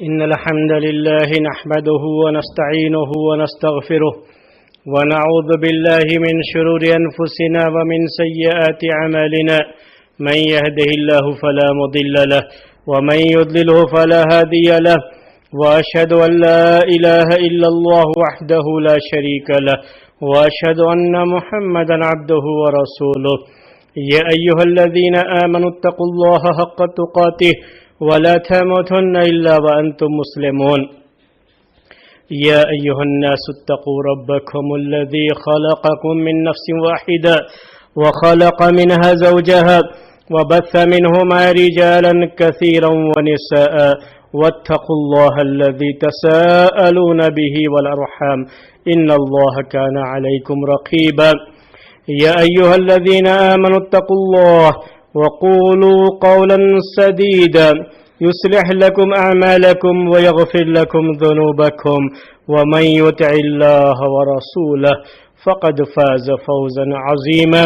إن الحمد لله نحمده ونستعينه ونستغفره ونعوذ بالله من شرور أنفسنا ومن سيئات أعمالنا من يهده الله فلا مضل له ومن يضلله فلا هادي له وأشهد أن لا إله إلا الله وحده لا شريك له وأشهد أن محمدا عبده ورسوله يا أيها الذين آمنوا اتقوا الله حق تقاته ولا تموتن إلا وأنتم مسلمون يا أيها الناس اتقوا ربكم الذي خلقكم من نفس واحدة وخلق منها زوجها وبث منهما رجالا كثيرا ونساء واتقوا الله الذي تساءلون به والأرحام إن الله كان عليكم رقيبا يا أيها الذين آمنوا اتقوا الله وقولوا قولا سديدا يصلح لكم أعمالكم ويغفر لكم ذنوبكم ومن يطع الله ورسوله فقد فاز فوزا عظيما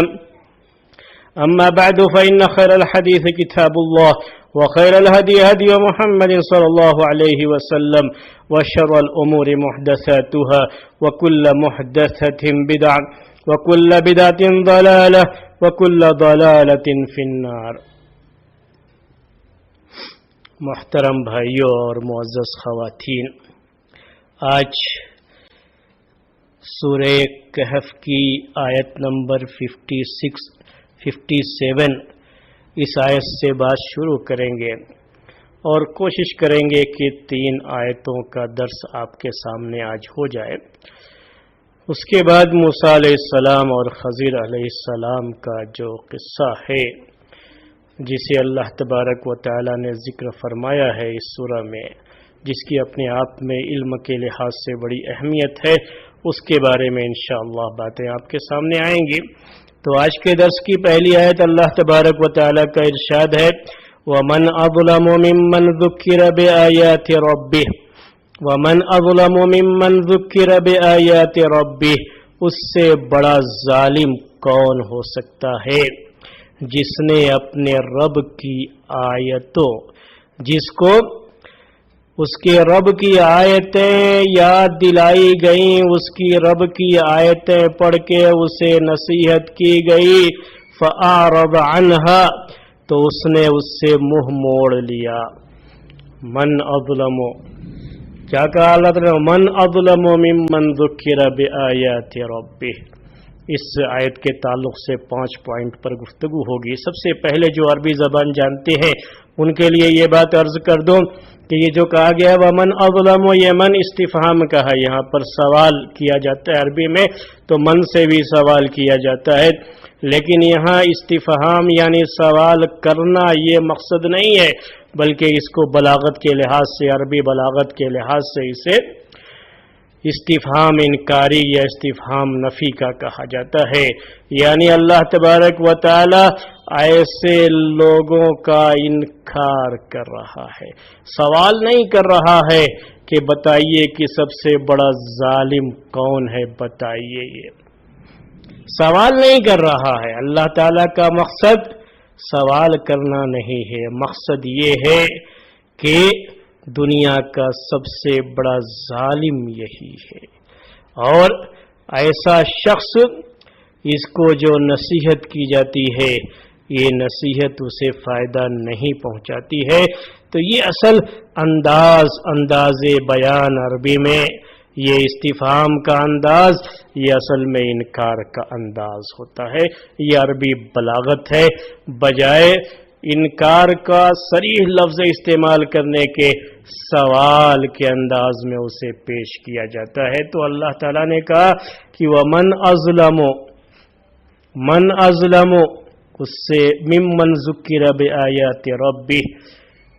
أما بعد فإن خير الحديث كتاب الله وخير الهدي هدي محمد صلى الله عليه وسلم وشر الأمور محدثاتها وكل محدثة بدعة وكل بدعة ضلالة وكل ضلالة في النار. محترم بھائیوں اور معزز خواتین، آج سورہ کہف کی آیت نمبر 57 اس آیت سے بات شروع کریں گے اور کوشش کریں گے کہ 3 آیتوں کا درس آپ کے سامنے آج ہو جائے. اس کے بعد موسیٰ علیہ السلام اور خضر علیہ السلام کا جو قصہ ہے جسے اللہ تبارک و تعالی نے ذکر فرمایا ہے اس سورہ میں، جس کی اپنے آپ میں علم کے لحاظ سے بڑی اہمیت ہے، اس کے بارے میں انشاءاللہ باتیں آپ کے سامنے آئیں گی. تو آج کے درس کی پہلی آیت اللہ تبارک و تعالی کا ارشاد ہے وَمَنْ أَظْلَمُ مِمَّنْ ذُكِّرَ بِآيَاتِ رَبِّهِ وَمَنْ أَظْلَمُ مِمَّنْ ذُكِّرَ بِآيَاتِ رَبِّهِ، اس سے بڑا ظالم کون ہو سکتا ہے جس نے اپنے رب کی آیتوں، جس کو اس کے رب کی آیتیں یاد دلائی گئیں، اس کی رب کی آیتیں پڑھ کے اسے نصیحت کی گئی، فَأَعْرَضَ عَنْهَا، تو اس نے اس سے منہ موڑ لیا. من اظلم، کیا کہا اللہ تعالیٰ؟ من اظلم ممن ذکر بآیات ربہ. اس آیت کے تعلق سے 5 پوائنٹ پر گفتگو ہوگی. سب سے پہلے جو عربی زبان جانتے ہیں ان کے لیے یہ بات عرض کر دوں کہ یہ جو کہا گیا ہے ومن اظلم، یہ من استفہام کا ہے، یہاں پر سوال کیا جاتا ہے. عربی میں تو من سے بھی سوال کیا جاتا ہے، لیکن یہاں استفہام یعنی سوال کرنا یہ مقصد نہیں ہے، بلکہ اس کو بلاغت کے لحاظ سے، عربی بلاغت کے لحاظ سے اسے استفہام انکاری یا استفہام نفی کا کہا جاتا ہے. یعنی اللہ تبارک و تعالی ایسے لوگوں کا انکار کر رہا ہے، سوال نہیں کر رہا ہے کہ بتائیے کہ سب سے بڑا ظالم کون ہے، بتائیے. یہ سوال نہیں کر رہا ہے. اللہ تعالی کا مقصد سوال کرنا نہیں ہے، مقصد یہ ہے کہ دنیا کا سب سے بڑا ظالم یہی ہے، اور ایسا شخص اس کو جو نصیحت کی جاتی ہے یہ نصیحت اسے فائدہ نہیں پہنچاتی ہے. تو یہ اصل انداز بیان عربی میں یہ استفہام کا انداز، یہ اصل میں انکار کا انداز ہوتا ہے. یہ عربی بلاغت ہے. بجائے انکار کا صریح لفظ استعمال کرنے کے سوال کے انداز میں اسے پیش کیا جاتا ہے. تو اللہ تعالیٰ نے کہا کہ وَمَنْ أَظْلَمُ، اس سے ممن ذکر بآیات ربہ،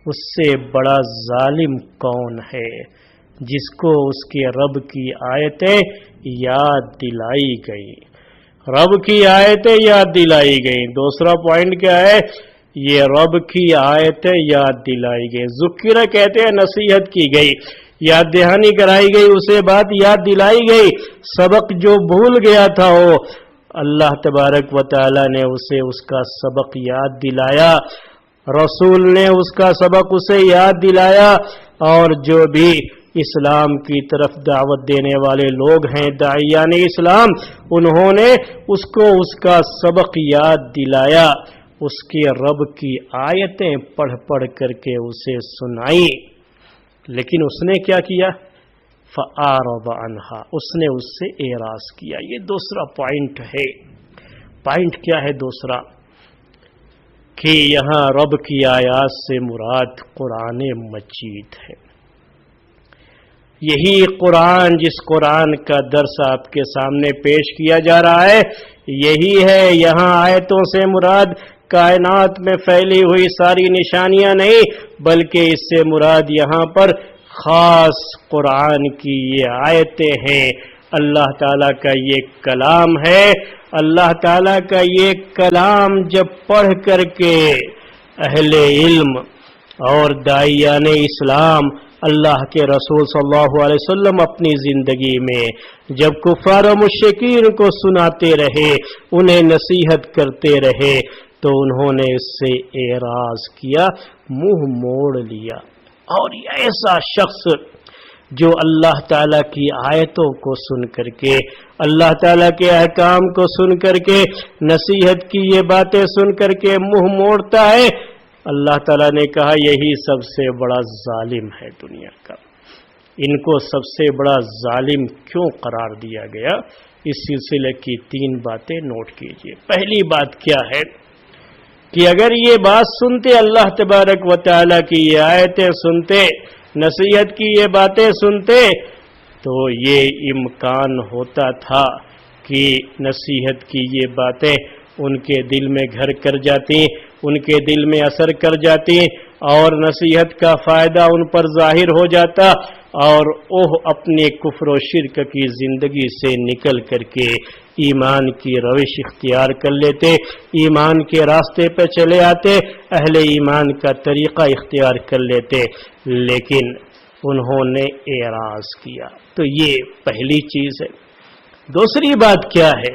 اس سے بڑا ظالم کون ہے جس کو اس کے رب کی آیتیں یاد دلائی گئی. رب کی آیتیں یاد دلائی گئی. دوسرا پوائنٹ کیا ہے؟ یہ رب کی آیتیں یاد دلائی گئی. ذکر کہتے ہیں نصیحت کی گئی، یاد دہانی کرائی گئی، اسے بات یاد دلائی گئی. سبق جو بھول گیا تھا وہ اللہ تبارک و تعالی نے اسے اس کا سبق یاد دلایا. رسول نے اس کا سبق اسے یاد دلایا. اور جو بھی اسلام کی طرف دعوت دینے والے لوگ ہیں داعیان اسلام، انہوں نے اس کو اس کا سبق یاد دلایا، اس کے رب کی آیتیں پڑھ پڑھ کر کے اسے سنائی، لیکن اس نے کیا کیا؟ فَأَعْرَضَ عَنْهَا، اس نے اس سے اعراض کیا۔ یہ دوسرا پوائنٹ ہے۔ پوائنٹ کیا ہے دوسرا؟ کہ یہاں رب کی آیات سے مراد قرآن مجید ہے۔ یہی قرآن، جس قرآن کا درس آپ کے سامنے پیش کیا جا رہا ہے، یہی ہے۔ یہاں آیتوں سے مراد کائنات میں پھیلی ہوئی ساری نشانیاں نہیں، بلکہ اس سے مراد یہاں پر خاص قرآن کی یہ آیتیں ہیں۔ اللہ تعالیٰ کا یہ کلام ہے۔ اللہ تعالیٰ کا یہ کلام جب پڑھ کر کے اہل علم اور داعیان اسلام، اللہ کے رسول صلی اللہ علیہ وسلم اپنی زندگی میں جب کفار و مشرکین کو سناتے رہے، انہیں نصیحت کرتے رہے، تو انہوں نے اس سے اعراض کیا، منہ موڑ لیا۔ اور یہ ایسا شخص جو اللہ تعالیٰ کی آیتوں کو سن کر کے، اللہ تعالیٰ کے احکام کو سن کر کے، نصیحت کی یہ باتیں سن کر کے منہ موڑتا ہے، اللہ تعالیٰ نے کہا یہی سب سے بڑا ظالم ہے دنیا کا۔ ان کو سب سے بڑا ظالم کیوں قرار دیا گیا؟ اس سلسلے کی 3 باتیں نوٹ کیجئے۔ پہلی بات کیا ہے کہ اگر یہ بات سنتے، اللہ تبارک و تعالیٰ کی یہ آیتیں سنتے، نصیحت کی یہ باتیں سنتے، تو یہ امکان ہوتا تھا کہ نصیحت کی یہ باتیں ان کے دل میں گھر کر جاتی، ان کے دل میں اثر کر جاتی، اور نصیحت کا فائدہ ان پر ظاہر ہو جاتا، اور وہ اپنے کفر و شرک کی زندگی سے نکل کر کے ایمان کی روش اختیار کر لیتے، ایمان کے راستے پہ چلے آتے، اہل ایمان کا طریقہ اختیار کر لیتے، لیکن انہوں نے اعراض کیا۔ تو یہ پہلی چیز ہے۔ دوسری بات کیا ہے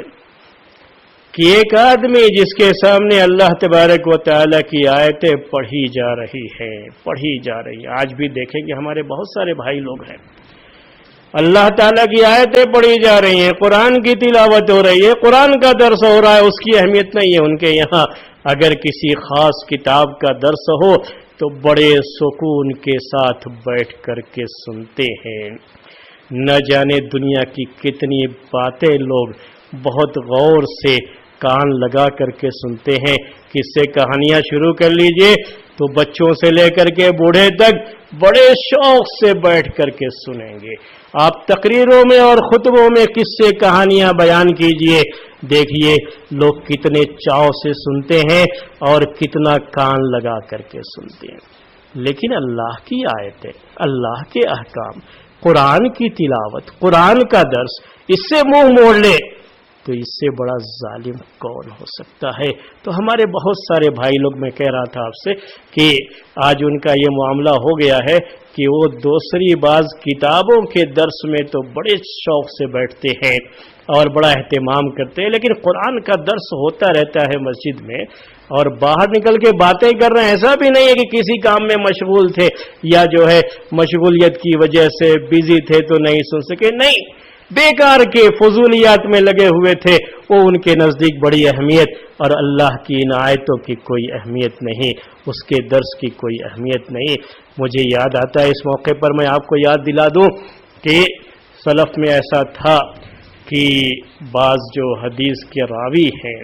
کہ ایک آدمی جس کے سامنے اللہ تبارک و تعالیٰ کی آیتیں پڑھی جا رہی ہیں، آج بھی دیکھیں کہ ہمارے بہت سارے بھائی لوگ ہیں، اللہ تعالیٰ کی آیتیں پڑھی جا رہی ہیں، قرآن کی تلاوت ہو رہی ہے، قرآن کا درس ہو رہا ہے، اس کی اہمیت نہیں ہے ان کے یہاں۔ اگر کسی خاص کتاب کا درس ہو تو بڑے سکون کے ساتھ بیٹھ کر کے سنتے ہیں۔ نہ جانے دنیا کی کتنی باتیں لوگ بہت غور سے کان لگا کر کے سنتے ہیں۔ قصے کہانیاں شروع کر لیجئے تو بچوں سے لے کر کے بوڑھے تک بڑے شوق سے بیٹھ کر کے سنیں گے۔ آپ تقریروں میں اور خطبوں میں قصے کہانیاں بیان کیجئے، دیکھیے لوگ کتنے چاو سے سنتے ہیں اور کتنا کان لگا کر کے سنتے ہیں۔ لیکن اللہ کی آیتیں، اللہ کے احکام، قرآن کی تلاوت، قرآن کا درس، اس سے منہ موڑ لے تو اس سے بڑا ظالم کون ہو سکتا ہے؟ تو ہمارے بہت سارے بھائی لوگ، میں کہہ رہا تھا آپ سے کہ آج ان کا یہ معاملہ ہو گیا ہے کہ وہ دوسری بعض کتابوں کے درس میں تو بڑے شوق سے بیٹھتے ہیں اور بڑا اہتمام کرتے ہیں، لیکن قرآن کا درس ہوتا رہتا ہے مسجد میں اور باہر نکل کے باتیں کر رہے ہیں۔ ایسا بھی نہیں ہے کہ کسی کام میں مشغول تھے یا جو ہے مشغولیت کی وجہ سے بزی تھے تو نہیں سن سکے، نہیں، بیکار کے فضولیات میں لگے ہوئے تھے، وہ ان کے نزدیک بڑی اہمیت، اور اللہ کی ان آیتوں کی کوئی اہمیت نہیں، اس کے درس کی کوئی اہمیت نہیں۔ مجھے یاد آتا ہے، اس موقع پر میں آپ کو یاد دلا دوں کہ سلف میں ایسا تھا کہ بعض جو حدیث کے راوی ہیں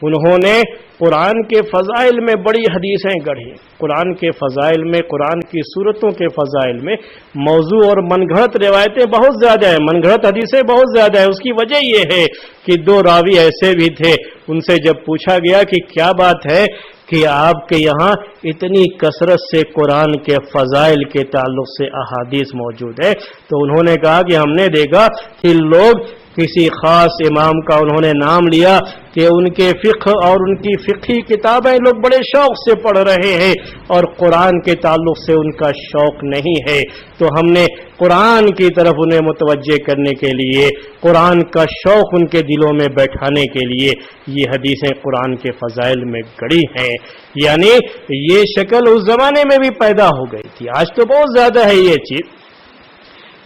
انہوں نے قرآن کے فضائل میں بڑی حدیثیں گڑھی۔ قرآن کے فضائل میں، قرآن کی صورتوں کے فضائل میں موضوع اور من گھڑت روایتیں بہت زیادہ ہیں، من گھڑت حدیثیں بہت زیادہ ہیں۔ اس کی وجہ یہ ہے کہ 2 راوی ایسے بھی تھے، ان سے جب پوچھا گیا کہ کیا بات ہے کہ آپ کے یہاں اتنی کثرت سے قرآن کے فضائل کے تعلق سے احادیث موجود ہے، تو انہوں نے کہا کہ ہم نے دیکھا کہ لوگ کسی خاص امام کا انہوں نے نام لیا کہ ان کے فقہ اور ان کی فقہی کتابیں لوگ بڑے شوق سے پڑھ رہے ہیں اور قرآن کے تعلق سے ان کا شوق نہیں ہے، تو ہم نے قرآن کی طرف انہیں متوجہ کرنے کے لیے، قرآن کا شوق ان کے دلوں میں بیٹھانے کے لیے یہ حدیثیں قرآن کے فضائل میں گڑی ہیں۔ یعنی یہ شکل اس زمانے میں بھی پیدا ہو گئی تھی، آج تو بہت زیادہ ہے یہ چیز،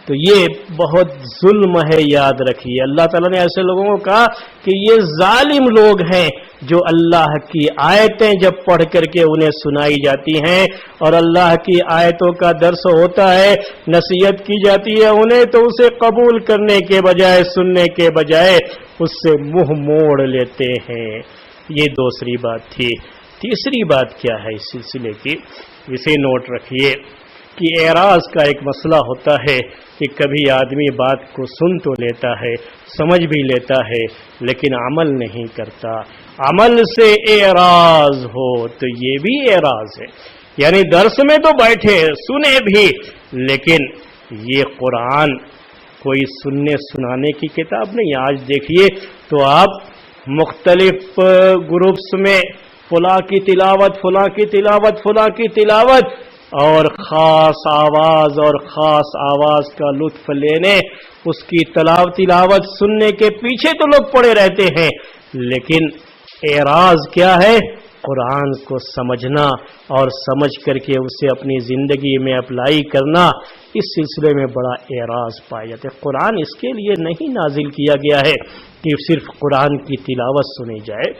تو یہ بہت ظلم ہے، یاد رکھیے۔ اللہ تعالیٰ نے ایسے لوگوں کو کہا کہ یہ ظالم لوگ ہیں جو اللہ کی آیتیں جب پڑھ کر کے انہیں سنائی جاتی ہیں اور اللہ کی آیتوں کا درس ہوتا ہے، نصیحت کی جاتی ہے انہیں، تو اسے قبول کرنے کے بجائے، سننے کے بجائے اس سے منہ موڑ لیتے ہیں۔ یہ دوسری بات تھی۔ تیسری بات کیا ہے اس سلسلے کی، اسے نوٹ رکھیے کہ اعراض کا ایک مسئلہ ہوتا ہے کہ کبھی آدمی بات کو سن تو لیتا ہے، سمجھ بھی لیتا ہے، لیکن عمل نہیں کرتا، عمل سے اعراض ہو تو یہ بھی اعراض ہے۔ یعنی درس میں تو بیٹھے سنے بھی، لیکن یہ قرآن کوئی سننے سنانے کی کتاب نہیں۔ آج دیکھیے تو آپ مختلف گروپس میں فلاں کی تلاوت، فلاں کی تلاوت، فلاں کی تلاوت، اور خاص آواز اور خاص آواز کا لطف لینے، اس کی تلاوت سننے کے پیچھے تو لوگ پڑے رہتے ہیں، لیکن اعراض کیا ہے؟ قرآن کو سمجھنا اور سمجھ کر کے اسے اپنی زندگی میں اپلائی کرنا، اس سلسلے میں بڑا اعراض پایا جاتا ہے۔ قرآن اس کے لیے نہیں نازل کیا گیا ہے کہ صرف قرآن کی تلاوت سنی جائے،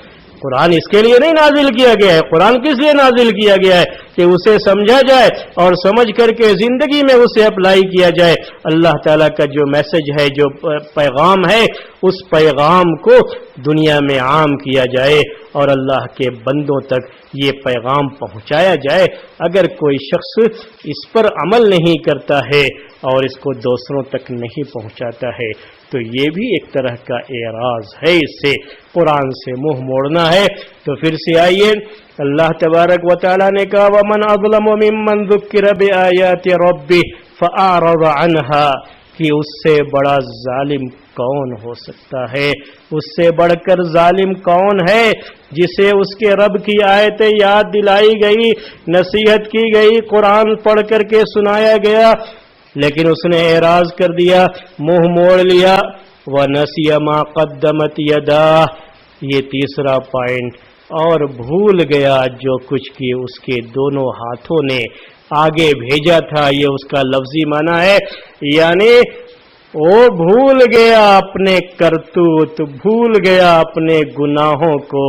قرآن اس کے لیے نہیں نازل کیا گیا ہے۔ قرآن کس لیے نازل کیا گیا ہے؟ کہ اسے سمجھا جائے اور سمجھ کر کے زندگی میں اسے اپلائی کیا جائے۔ اللہ تعالیٰ کا جو میسج ہے، جو پیغام ہے، اس پیغام کو دنیا میں عام کیا جائے اور اللہ کے بندوں تک یہ پیغام پہنچایا جائے۔ اگر کوئی شخص اس پر عمل نہیں کرتا ہے اور اس کو دوسروں تک نہیں پہنچاتا ہے تو یہ بھی ایک طرح کا اعراض ہے، اس سے قرآن سے منہ موڑنا ہے۔ تو پھر سے آئیے، اللہ تبارک و تعالیٰ نے کہا وَمَنْ أَظْلَمُ مِمَّنْ ذُكِّرَ بِآيَاتِ رَبِّهِ فَأَعْرَضَ عَنْهَا، کہ اس سے بڑا ظالم کون ہو سکتا ہے؟ اس سے بڑھ کر ظالم کون ہے جسے اس کے رب کی آیتیں یاد دلائی گئی، نصیحت کی گئی، قرآن پڑھ کر کے سنایا گیا، لیکن اس نے اعراض کر دیا، منہ موڑ لیا۔ وَنَسِيَ مَا قَدَّمَتْ يَدَاهُ، یہ تیسرا پوائنٹ، اور بھول گیا جو کچھ کی اس کے دونوں ہاتھوں نے آگے بھیجا تھا۔ یہ اس کا لفظی معنی ہے، یعنی وہ بھول گیا اپنے کرتوت، بھول گیا اپنے گناہوں کو،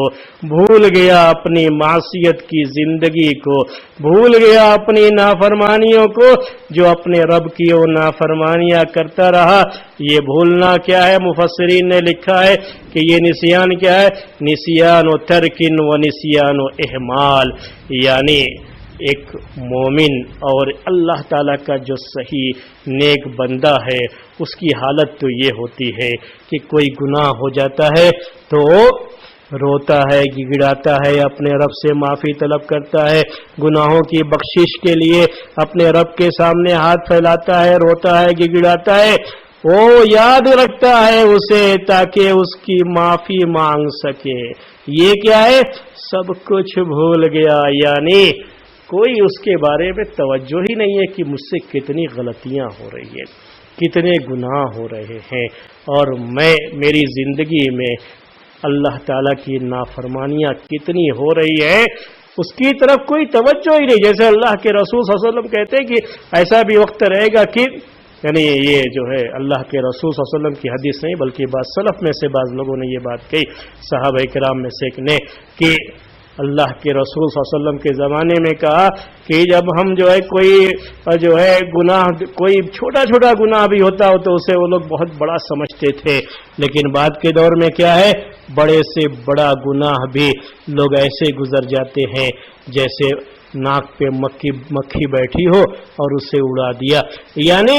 بھول گیا اپنی معصیت کی زندگی کو، بھول گیا اپنی نافرمانیوں کو، جو اپنے رب کی وہ نافرمانیاں کرتا رہا۔ یہ بھولنا کیا ہے؟ مفسرین نے لکھا ہے کہ یہ نسیان کیا ہے؟ نسیان و ترکن و نسیان و اہمال، یعنی ایک مومن اور اللہ تعالیٰ کا جو صحیح نیک بندہ ہے اس کی حالت تو یہ ہوتی ہے کہ کوئی گناہ ہو جاتا ہے تو روتا ہے، گڑگڑاتا ہے، اپنے رب سے معافی طلب کرتا ہے، گناہوں کی بخشش کے لیے اپنے رب کے سامنے ہاتھ پھیلاتا ہے، روتا ہے، گڑگڑاتا ہے، وہ یاد رکھتا ہے اسے تاکہ اس کی معافی مانگ سکے۔ یہ کیا ہے؟ سب کچھ بھول گیا، یعنی کوئی اس کے بارے میں توجہ ہی نہیں ہے کہ مجھ سے کتنی غلطیاں ہو رہی ہیں، کتنے گناہ ہو رہے ہیں، اور میری زندگی میں اللہ تعالیٰ کی نافرمانیاں کتنی ہو رہی ہیں، اس کی طرف کوئی توجہ ہی نہیں۔ جیسے اللہ کے رسول صلی اللہ علیہ وسلم کہتے ہیں کہ ایسا بھی وقت رہے گا کہ، یعنی یہ جو ہے اللہ کے رسول صلی اللہ علیہ وسلم کی حدیث نہیں بلکہ بعض سلف میں سے بعض لوگوں نے یہ بات کہی، صحابہ کرام میں سے ایک نے، کہ اللہ کے رسول صلی اللہ علیہ وسلم کے زمانے میں کہا کہ جب ہم جو ہے کوئی گناہ، کوئی چھوٹا چھوٹا گناہ بھی ہوتا ہو تو اسے وہ لوگ بہت بڑا سمجھتے تھے، لیکن بعد کے دور میں کیا ہے؟ بڑے سے بڑا گناہ بھی لوگ ایسے گزر جاتے ہیں جیسے ناک پہ مکھی بیٹھی ہو اور اسے اڑا دیا، یعنی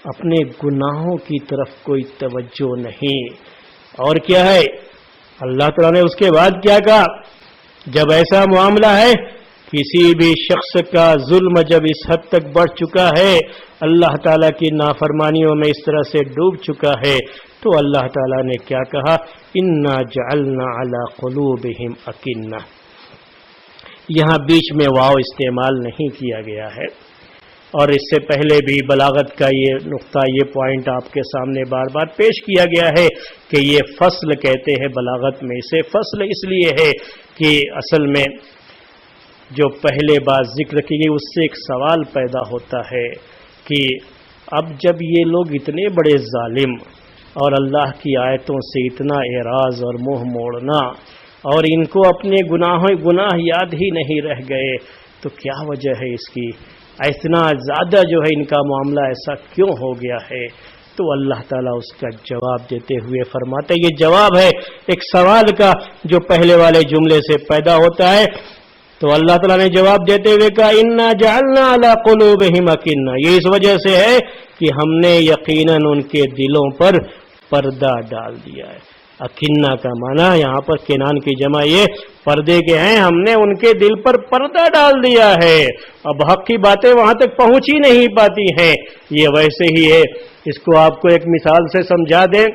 اپنے گناہوں کی طرف کوئی توجہ نہیں۔ اور کیا ہے؟ اللہ تعالیٰ نے اس کے بعد کیا کہا؟ جب ایسا معاملہ ہے، کسی بھی شخص کا ظلم جب اس حد تک بڑھ چکا ہے، اللہ تعالیٰ کی نافرمانیوں میں اس طرح سے ڈوب چکا ہے، تو اللہ تعالیٰ نے کیا کہا؟ انا جعلنا علی قلوبہم اکنہ. یہاں بیچ میں واو استعمال نہیں کیا گیا ہے، اور اس سے پہلے بھی بلاغت کا یہ نقطہ، یہ پوائنٹ آپ کے سامنے بار بار پیش کیا گیا ہے کہ یہ فصل کہتے ہیں بلاغت میں. اسے فصل اس لیے ہے کہ اصل میں جو پہلے بات ذکر کی گئی اس سے ایک سوال پیدا ہوتا ہے کہ اب جب یہ لوگ اتنے بڑے ظالم اور اللہ کی آیتوں سے اتنا اعراض اور منہ موڑنا، اور ان کو اپنے گناہ یاد ہی نہیں رہ گئے، تو کیا وجہ ہے اس کی؟ اتنا زیادہ جو ہے ان کا معاملہ ایسا کیوں ہو گیا ہے؟ تو اللہ تعالیٰ اس کا جواب دیتے ہوئے فرماتے، یہ جواب ہے ایک سوال کا جو پہلے والے جملے سے پیدا ہوتا ہے. تو اللہ تعالیٰ نے جواب دیتے ہوئے کہا انا جعلنا علی قلوبہم اکنہ. یہ اس وجہ سے ہے کہ ہم نے یقیناً ان کے دلوں پر پردہ ڈال دیا ہے. اکنہ کا معنی یہاں پر کنان کی جمع یہ پردے کے ہیں، ہم نے ان کے دل پر پردہ ڈال دیا ہے. اب حق کی باتیں وہاں تک پہنچ ہی نہیں پاتی ہیں. یہ ویسے ہی ہے، اس کو آپ کو ایک مثال سے سمجھا دیں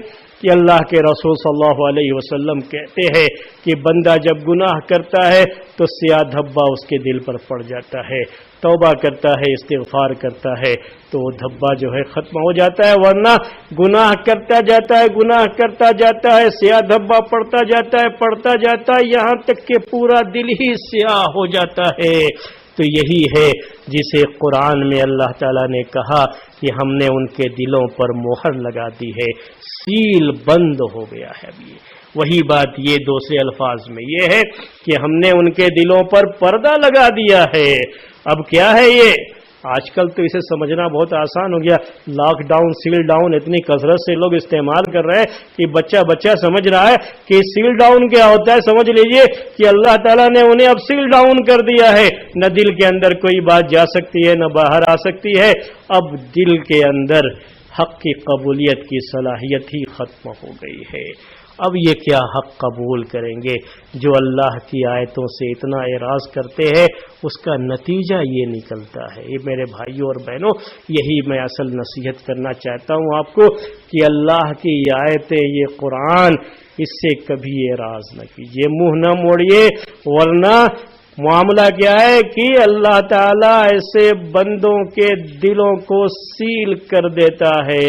کہ اللہ کے رسول صلی اللہ علیہ وسلم کہتے ہیں کہ بندہ جب گناہ کرتا ہے تو سیاہ دھبا اس کے دل پر پڑ جاتا ہے، توبہ کرتا ہے، استغفار کرتا ہے تو وہ دھبا جو ہے ختم ہو جاتا ہے، ورنہ گناہ کرتا جاتا ہے، سیاہ دھبا پڑتا جاتا ہے یہاں تک کہ پورا دل ہی سیاہ ہو جاتا ہے. تو یہی ہے جسے قرآن میں اللہ تعالیٰ نے کہا کہ ہم نے ان کے دلوں پر مہر لگا دی ہے، سیل بند ہو گیا ہے. اب وہی بات یہ دوسرے الفاظ میں یہ ہے کہ ہم نے ان کے دلوں پر پردہ لگا دیا ہے. اب کیا ہے یہ؟ آج کل تو اسے سمجھنا بہت آسان ہو گیا. لاک ڈاؤن، سیل ڈاؤن اتنی کثرت سے لوگ استعمال کر رہے ہیں کہ بچہ سمجھ رہا ہے کہ سیل ڈاؤن کیا ہوتا ہے. سمجھ لیجئے کہ اللہ تعالیٰ نے انہیں اب سیل ڈاؤن کر دیا ہے. نہ دل کے اندر کوئی بات جا سکتی ہے نہ باہر آ سکتی ہے. اب دل کے اندر حق کی قبولیت کی صلاحیت ہی ختم ہو گئی ہے. اب یہ کیا حق قبول کریں گے؟ جو اللہ کی آیتوں سے اتنا اعراض کرتے ہیں اس کا نتیجہ یہ نکلتا ہے. یہ میرے بھائیوں اور بہنوں، یہی میں اصل نصیحت کرنا چاہتا ہوں آپ کو کہ اللہ کی آیتیں، یہ قرآن، اس سے کبھی اعراض نہ کیجیے، منہ نہ موڑیے، ورنہ معاملہ کیا ہے کہ اللہ تعالیٰ ایسے بندوں کے دلوں کو سیل کر دیتا ہے.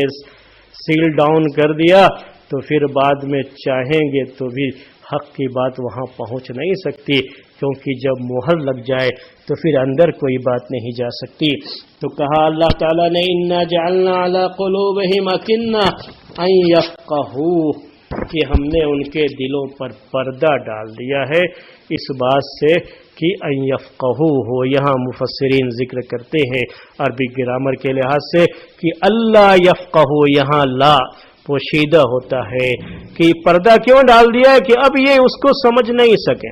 سیل ڈاؤن کر دیا تو پھر بعد میں چاہیں گے تو بھی حق کی بات وہاں پہنچ نہیں سکتی، کیونکہ جب مہر لگ جائے تو پھر اندر کوئی بات نہیں جا سکتی. تو کہا اللہ تعالیٰ نے انا جعلنا علی قلوبہم اکنہ ان یفقہوہ، کہ ہم نے ان کے دلوں پر پردہ ڈال دیا ہے اس بات سے کہ ان یفقہوہ ہو. یہاں مفسرین ذکر کرتے ہیں عربی گرامر کے لحاظ سے کہ اللہ یفقہو، یہاں لا پوشیدہ ہوتا ہے کہ پردہ کیوں ڈال دیا ہے کہ اب یہ اس کو سمجھ نہیں سکیں.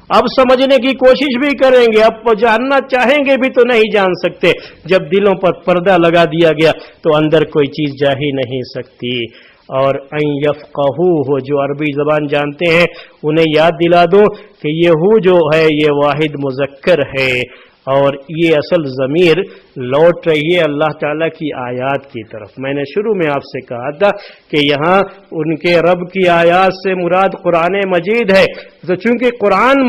اب سمجھنے کی کوشش بھی کریں گے، اب جاننا چاہیں گے بھی تو نہیں جان سکتے. جب دلوں پر پردہ لگا دیا گیا تو اندر کوئی چیز جا ہی نہیں سکتی. اور ان یفقہوہ، جو عربی زبان جانتے ہیں انہیں یاد دلا دوں کہ یہ ہو جو ہے یہ واحد مذکر ہے، اور یہ اصل ضمیر لوٹ رہی ہے اللہ تعالیٰ کی آیات کی طرف. میں نے شروع میں آپ سے کہا تھا کہ یہاں ان کے رب کی آیات سے مراد قرآن مجید ہے، تو چونکہ قرآن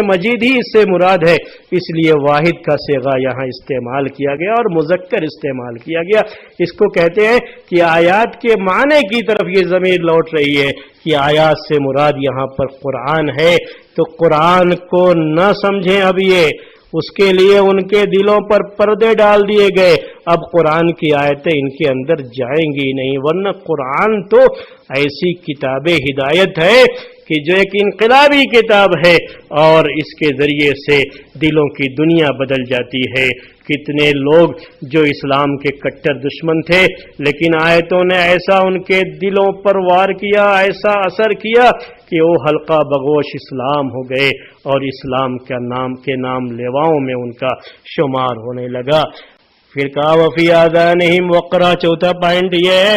مجید ہی اس سے مراد ہے اس لیے واحد کا صیغہ یہاں استعمال کیا گیا اور مذکر استعمال کیا گیا. اس کو کہتے ہیں کہ آیات کے معنی کی طرف یہ ضمیر لوٹ رہی ہے کہ آیات سے مراد یہاں پر قرآن ہے. تو قرآن کو نہ سمجھیں اب، یہ اس کے لیے ان کے دلوں پر پردے ڈال دیے گئے. اب قرآن کی آیتیں ان کے اندر جائیں گی نہیں، ورنہ قرآن تو ایسی کتاب ہدایت ہے کہ جو ایک انقلابی کتاب ہے اور اس کے ذریعے سے دلوں کی دنیا بدل جاتی ہے. کتنے لوگ جو اسلام کے کٹر دشمن تھے، لیکن آیتوں نے ایسا ان کے دلوں پر وار کیا، ایسا اثر کیا کہ وہ حلقہ بغوش اسلام ہو گئے اور اسلام کے نام لیواؤں میں ان کا شمار ہونے لگا. پھر کہا وفی آذانہم وقرا. چوتھا پوائنٹ یہ ہے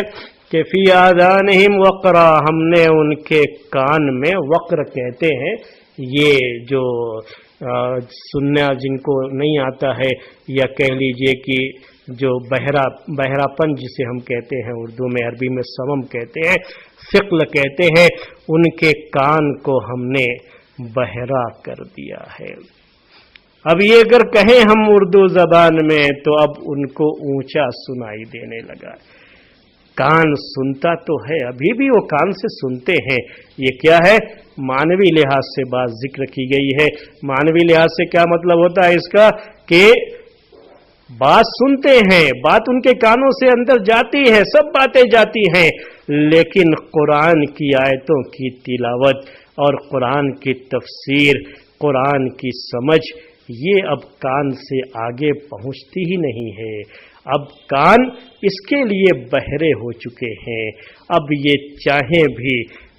کہ فی آذانہم وقرا، ہم نے ان کے کان میں، وقر کہتے ہیں یہ جو سننا جن کو نہیں آتا ہے، یا کہہ لیجئے کہ جو بہراپن جسے ہم کہتے ہیں اردو میں، عربی میں صمم کہتے ہیں، ثقل کہتے ہیں، ان کے کان کو ہم نے بہرا کر دیا ہے۔ اب یہ اگر کہیں ہم اردو زبان میں تو اب ان کو اونچا سنائی دینے لگا۔ کان سنتا تو ہے، ابھی بھی وہ کان سے سنتے ہیں۔ یہ کیا ہے؟ معنوی لحاظ سے بات ذکر کی گئی ہے۔ معنوی لحاظ سے کیا مطلب ہوتا ہے اس کا؟ کہ بات سنتے ہیں، بات ان کے کانوں سے اندر جاتی ہے، سب باتیں جاتی ہیں، لیکن قرآن کی آیتوں کی تلاوت اور قرآن کی تفسیر، قرآن کی سمجھ، یہ اب کان سے آگے پہنچتی ہی نہیں ہے۔ اب کان اس کے لیے بہرے ہو چکے ہیں۔ اب یہ چاہیں بھی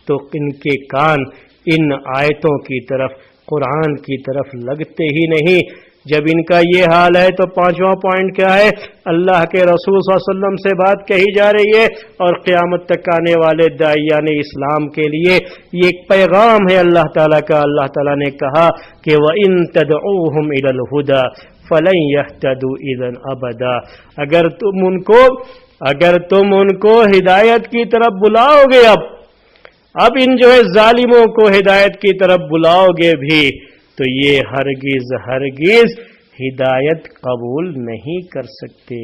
تو ان کے کان ان آیتوں کی طرف، قرآن کی طرف لگتے ہی نہیں۔ جب ان کا یہ حال ہے تو پانچواں پوائنٹ کیا ہے؟ اللہ کے رسول صلی اللہ علیہ وسلم سے بات کہی جا رہی ہے اور قیامت تک آنے والے داعیان اسلام کے لیے یہ ایک پیغام ہے اللہ تعالیٰ کا۔ اللہ تعالیٰ نے کہا کہ وَإِن تَدْعُوهُمْ إِلَى الْهُدَى فَلَن يَهْتَدُوا إِذًا أَبَدًا، اگر تم ان کو ہدایت کی طرف بلاؤ گے، اب ان جو ہے ظالموں کو ہدایت کی طرف بلاؤ گے بھی تو یہ ہرگز ہدایت قبول نہیں کر سکتے،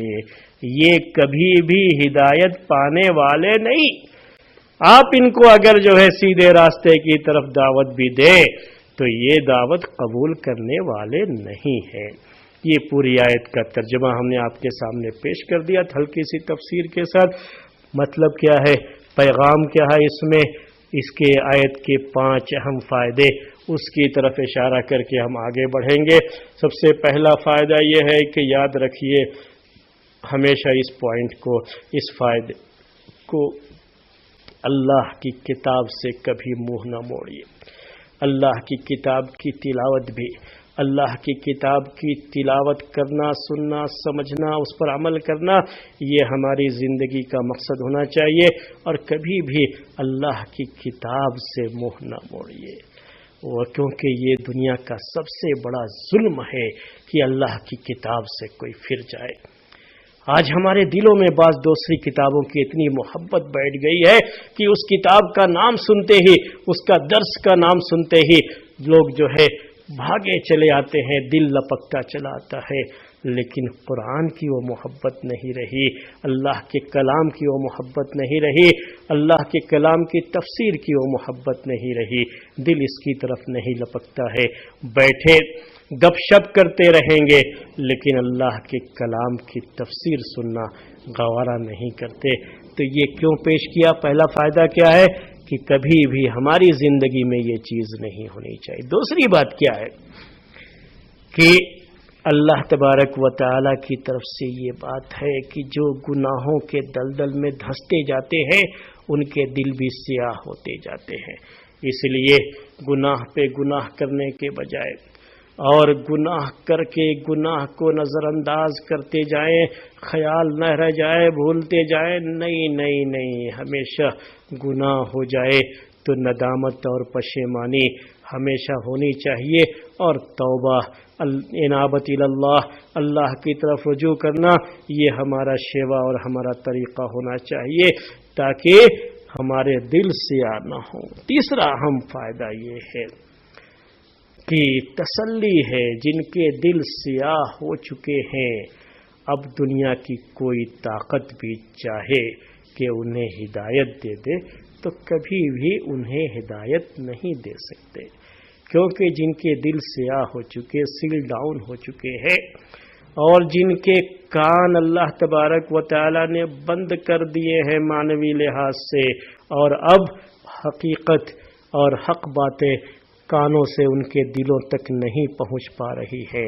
یہ کبھی بھی ہدایت پانے والے نہیں۔ آپ ان کو اگر جو ہے سیدھے راستے کی طرف دعوت بھی دیں تو یہ دعوت قبول کرنے والے نہیں ہیں۔ یہ پوری آیت کا ترجمہ ہم نے آپ کے سامنے پیش کر دیا ہلکی سی تفسیر کے ساتھ۔ مطلب کیا ہے، پیغام کیا ہے اس میں، اس کے آیت کے 5 اہم فائدے، اس کی طرف اشارہ کر کے ہم آگے بڑھیں گے۔ سب سے پہلا فائدہ یہ ہے کہ یاد رکھیے ہمیشہ اس پوائنٹ کو، اس فائدے کو، اللہ کی کتاب سے کبھی منہ نہ موڑیے۔ اللہ کی کتاب کی تلاوت بھی، اللہ کی کتاب کی تلاوت کرنا، سننا، سمجھنا، اس پر عمل کرنا، یہ ہماری زندگی کا مقصد ہونا چاہیے، اور کبھی بھی اللہ کی کتاب سے منہ نہ موڑیے، کیونکہ یہ دنیا کا سب سے بڑا ظلم ہے کہ اللہ کی کتاب سے کوئی پھر جائے۔ آج ہمارے دلوں میں بعض دوسری کتابوں کی اتنی محبت بیٹھ گئی ہے کہ اس کتاب کا نام سنتے ہی، اس کا درس کا نام سنتے ہی لوگ جو ہے بھاگے چلے آتے ہیں، دل لپکتا چلا آتا ہے، لیکن قرآن کی وہ محبت نہیں رہی، اللہ کے کلام کی وہ محبت نہیں رہی، اللہ کے کلام کی تفسیر کی وہ محبت نہیں رہی، دل اس کی طرف نہیں لپکتا ہے۔ بیٹھے گپ شپ کرتے رہیں گے لیکن اللہ کے کلام کی تفسیر سننا گوارا نہیں کرتے۔ تو یہ کیوں پیش کیا؟ پہلا فائدہ کیا ہے کہ کبھی بھی ہماری زندگی میں یہ چیز نہیں ہونی چاہیے۔ دوسری بات کیا ہے کہ اللہ تبارک و تعالی کی طرف سے یہ بات ہے کہ جو گناہوں کے دلدل میں دھنستے جاتے ہیں ان کے دل بھی سیاہ ہوتے جاتے ہیں۔ اس لیے گناہ پہ گناہ کرنے کے بجائے اور گناہ کر کے گناہ کو نظر انداز کرتے جائیں، خیال نہ رہ جائے، بھولتے جائیں، نہیں، ہمیشہ گناہ ہو جائے تو ندامت اور پشیمانی ہمیشہ ہونی چاہیے، اور توبہ، انابت اللہ، اللہ کی طرف رجوع کرنا، یہ ہمارا شیوا اور ہمارا طریقہ ہونا چاہیے تاکہ ہمارے دل سیاہ نہ ہو۔ تیسرا اہم فائدہ یہ ہے کہ تسلی ہے، جن کے دل سیاہ ہو چکے ہیں، اب دنیا کی کوئی طاقت بھی چاہے کہ انہیں ہدایت دے دے تو کبھی بھی انہیں ہدایت نہیں دے سکتے، کیونکہ جن کے دل سیاہ ہو چکے، سیل ڈاؤن ہو چکے ہیں، اور جن کے کان اللہ تبارک و تعالی نے بند کر دیے ہیں معنوی لحاظ سے، اور اب حقیقت اور حق باتیں کانوں سے ان کے دلوں تک نہیں پہنچ پا رہی ہے،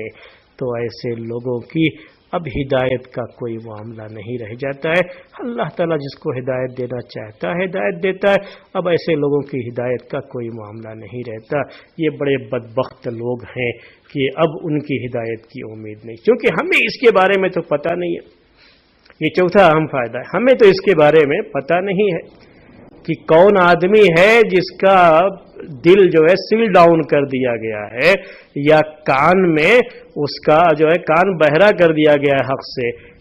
تو ایسے لوگوں کی اب ہدایت کا کوئی معاملہ نہیں رہ جاتا ہے۔ اللہ تعالیٰ جس کو ہدایت دینا چاہتا ہے ہدایت دیتا ہے، اب ایسے لوگوں کی ہدایت کا کوئی معاملہ نہیں رہتا۔ یہ بڑے بدبخت لوگ ہیں کہ اب ان کی ہدایت کی امید نہیں، کیونکہ ہمیں اس کے بارے میں تو پتہ نہیں ہے۔ یہ چوتھا اہم فائدہ ہے، ہمیں تو اس کے بارے میں پتہ نہیں ہے کہ کون آدمی ہے جس کا دل جو ہے سیل ڈاؤن کر دیا گیا ہے، یا کان میں اس کا جو ہے کان بہرا کر دیا گیا ہے حق سے،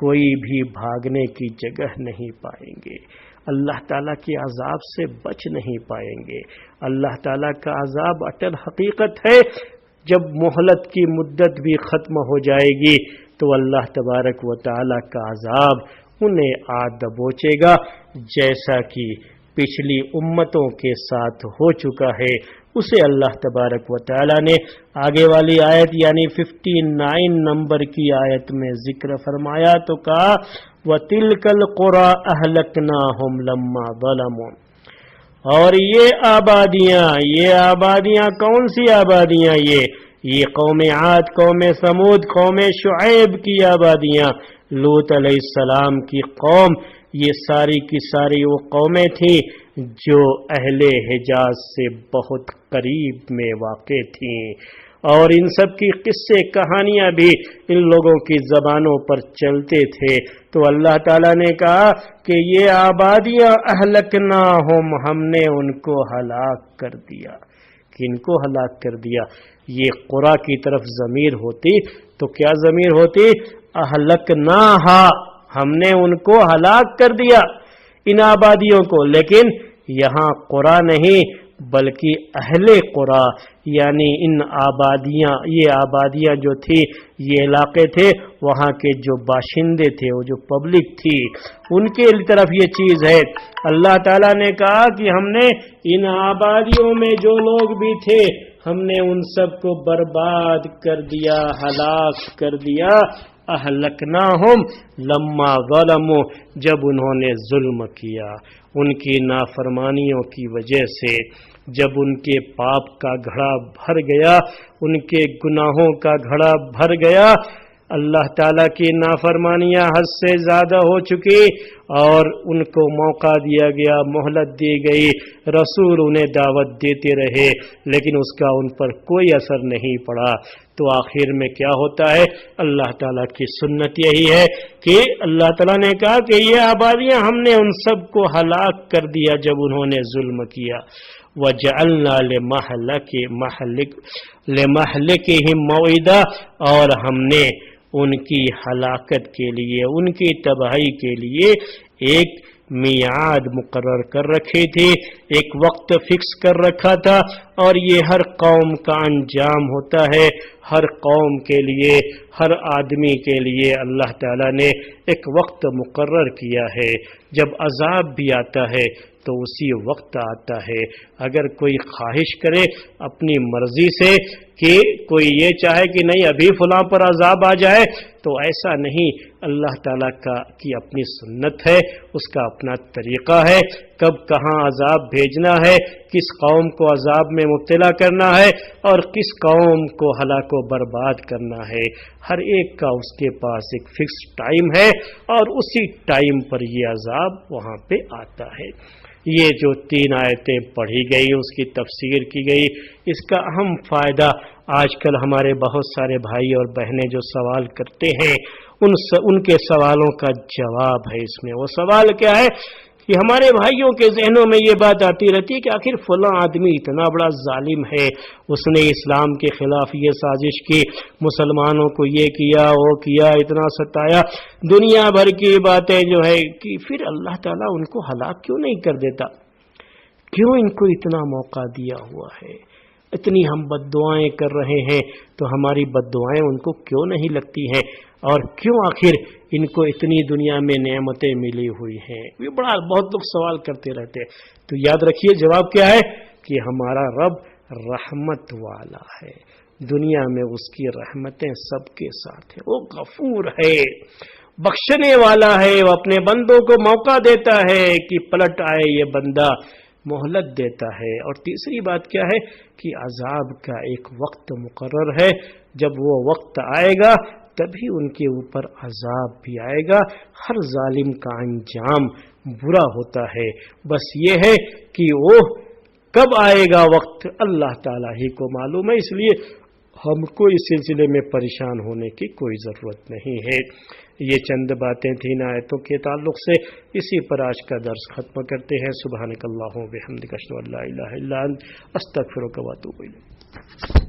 کوئی بھی بھاگنے کی جگہ نہیں پائیں گے، اللہ تعالیٰ کے عذاب سے بچ نہیں پائیں گے۔ اللہ تعالیٰ کا عذاب اٹل حقیقت ہے۔ جب مہلت کی مدت بھی ختم ہو جائے گی تو اللہ تبارک و تعالیٰ کا عذاب انہیں آ دبوچے گا، جیسا کہ پچھلی امتوں کے ساتھ ہو چکا ہے۔ اسے اللہ تبارک و تعالیٰ نے آگے والی آیت یعنی 59 نمبر کی آیت میں ذکر فرمایا تو کہا وَتِلْكَ الْقُرَىٰ أَهْلَكْنَاهُمْ لَمَّا ظَلَمُوا، اور یہ آبادیاں کون سی آبادیاں؟ یہ قوم عاد، قوم ثمود، قوم شعیب کی آبادیاں، لوط علیہ السلام کی قوم، یہ ساری کی ساری وہ قومیں تھیں جو اہل حجاز سے بہت قریب میں واقع تھیں، اور ان سب کی قصے کہانیاں بھی ان لوگوں کی زبانوں پر چلتے تھے۔ تو اللہ تعالیٰ نے کہا کہ یہ آبادیاں اہلکناہم، ہم نے ان کو ہلاک کر دیا۔ کن کو ہلاک کر دیا؟ یہ قرآ کی طرف ضمیر ہوتی تو کیا ضمیر ہوتی؟ اہلکناہا، ہم نے ان کو ہلاک کر دیا ان آبادیوں کو۔ لیکن یہاں قرآ نہیں بلکہ اہل قرآ، یعنی ان آبادیاں، یہ آبادیاں جو تھی، یہ علاقے تھے، وہاں کے جو باشندے تھے، وہ جو پبلک تھی، ان کے طرف یہ چیز ہے۔ اللہ تعالیٰ نے کہا کہ ہم نے ان آبادیوں میں جو لوگ بھی تھے، ہم نے ان سب کو برباد کر دیا، ہلاک کر دیا۔ اہلکناہم لما ظلموا، جب انہوں نے ظلم کیا، ان کی نافرمانیوں کی وجہ سے، جب ان کے پاپ کا گھڑا بھر گیا، ان کے گناہوں کا گھڑا بھر گیا، اللہ تعالیٰ کی نافرمانیاں حد سے زیادہ ہو چکی اور ان کو موقع دیا گیا، مہلت دی گئی، رسول انہیں دعوت دیتے رہے، لیکن اس کا ان پر کوئی اثر نہیں پڑا۔ تو آخر میں کیا ہوتا ہے؟ اللہ تعالیٰ کی سنت یہی ہے کہ اللہ تعالیٰ نے کہا کہ یہ آبادیاں ہم نے ان سب کو ہلاک کر دیا جب انہوں نے ظلم کیا۔ وَجَعَلْنَا لِمَهْلِكِهِمْ مَوْعِدًا، اور ہم نے ان کی ہلاکت کے لیے، ان کی تباہی کے لیے ایک میعاد مقرر کر رکھی تھی، ایک وقت فکس کر رکھا تھا، اور یہ ہر قوم کا انجام ہوتا ہے۔ ہر قوم کے لیے، ہر آدمی کے لیے اللہ تعالیٰ نے ایک وقت مقرر کیا ہے۔ جب عذاب بھی آتا ہے تو اسی وقت آتا ہے۔ اگر کوئی خواہش کرے اپنی مرضی سے کہ کوئی یہ چاہے کہ نہیں ابھی فلاں پر عذاب آ جائے، تو ایسا نہیں۔ اللہ تعالیٰ کی اپنی سنت ہے، اس کا اپنا طریقہ ہے، کب کہاں عذاب بھیجنا ہے، کس قوم کو عذاب میں مبتلا کرنا ہے اور کس قوم کو ہلاک و برباد کرنا ہے۔ ہر ایک کا اس کے پاس ایک فکس ٹائم ہے اور اسی ٹائم پر یہ عذاب وہاں پہ آتا ہے۔ یہ جو 3 آیتیں پڑھی گئی، اس کی تفسیر کی گئی، اس کا اہم فائدہ آج کل ہمارے بہت سارے بھائی اور بہنیں جو سوال کرتے ہیں، ان کے سوالوں کا جواب ہے اس میں۔ وہ سوال کیا ہے کہ ہمارے بھائیوں کے ذہنوں میں یہ بات آتی رہتی ہے کہ آخر فلاں آدمی اتنا بڑا ظالم ہے، اس نے اسلام کے خلاف یہ سازش کی، مسلمانوں کو یہ کیا، وہ کیا، اتنا ستایا، دنیا بھر کی باتیں جو ہے کہ پھر اللہ تعالیٰ ان کو ہلاک کیوں نہیں کر دیتا؟ کیوں ان کو اتنا موقع دیا ہوا ہے؟ اتنی ہم بد دعائیں کر رہے ہیں تو ہماری بد دعائیں ان کو کیوں نہیں لگتی ہیں؟ اور کیوں آخر ان کو اتنی دنیا میں نعمتیں ملی ہوئی ہیں؟ یہ بہت لوگ سوال کرتے رہتے ہیں۔ تو یاد رکھیے جواب کیا ہے کہ ہمارا رب رحمت والا ہے، دنیا میں اس کی رحمتیں سب کے ساتھ ہیں، وہ غفور ہے، بخشنے والا ہے، وہ اپنے بندوں کو موقع دیتا ہے کہ پلٹ آئے یہ بندہ، مہلت دیتا ہے۔ اور تیسری بات کیا ہے کہ عذاب کا ایک وقت مقرر ہے، جب وہ وقت آئے گا تبھی ان کے اوپر عذاب بھی آئے گا۔ ہر ظالم کا انجام برا ہوتا ہے، بس یہ ہے کہ وہ کب آئے گا وقت اللہ تعالیٰ ہی کو معلوم ہے، اس لیے ہم کو اس سلسلے میں پریشان ہونے کی کوئی ضرورت نہیں ہے۔ یہ چند باتیں تھیں آیتوں کے تعلق سے، اسی پر آج کا درس ختم کرتے ہیں۔ سبحانک اللہم و بحمدک، اشہد ان لا الہ الا انت، استغفرک و اتوب الیک۔